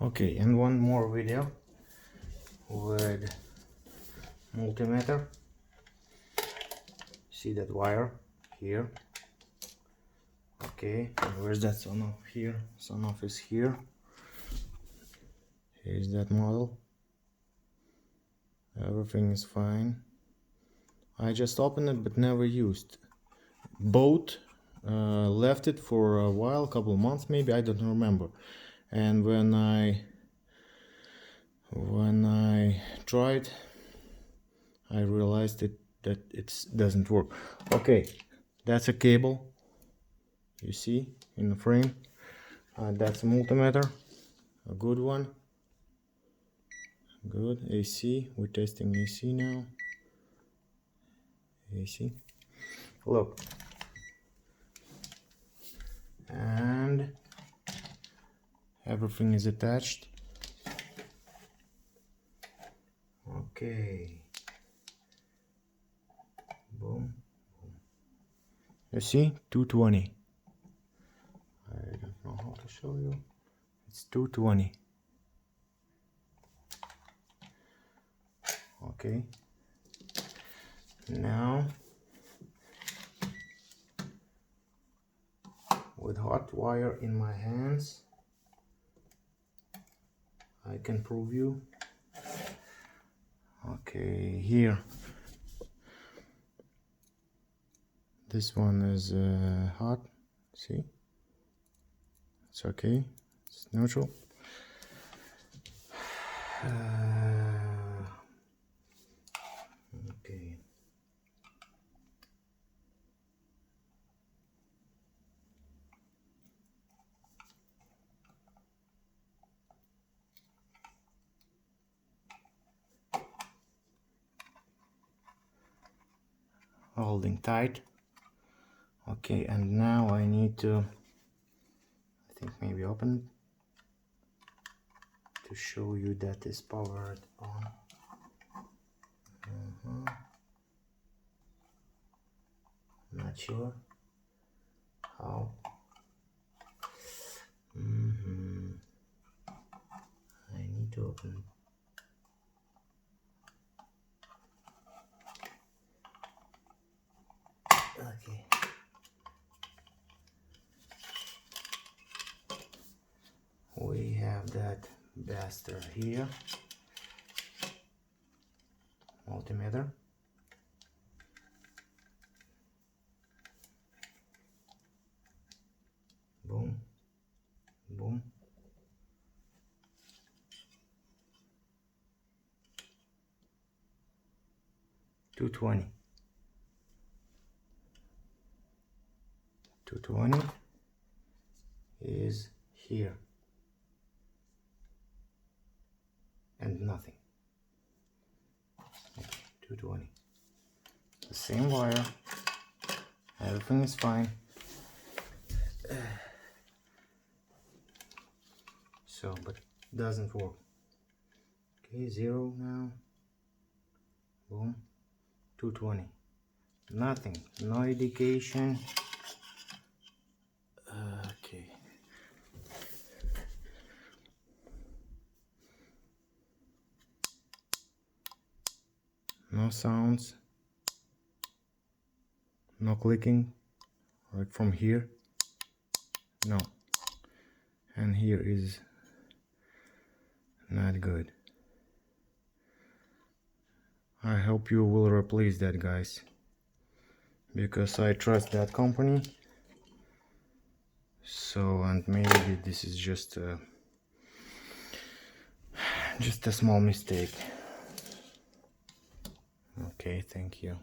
Okay, and one more video with multimeter. See that wire here? Okay, and where's that Sonoff here? Sonoff is here. Here's that model. Everything is fine. I just opened it but never used. Both left it for a while, couple of months maybe, I don't remember. And when I tried, I realized that it doesn't work. Okay, that's a cable, you see, in the frame. That's a multimeter, a good one. Good. AC, we're testing AC now. AC, look, and everything is attached. Okay, boom, boom. You see, 220. I don't know how to show you. It's 220. Okay, now with hot wire in my hands, I can prove you. Okay, here, this one is hot, see, it's okay, it's neutral. Okay, holding tight. Okay, and now I need to, I think maybe open it to show you that is powered on. Not sure how. I need to open. Okay. We have that bastard here. Multimeter. Boom. Boom. $220. $220 is here and nothing. Okay, $220. The same wire. Everything is fine. So, but it doesn't work. Okay, 0 now. Boom. 220. Nothing. No indication. Okay. No sounds. No clicking. Like from here. No. And here is not good. I hope you will replace that, guys, because I trust that company. So, and maybe this is just a small mistake. Okay, thank you.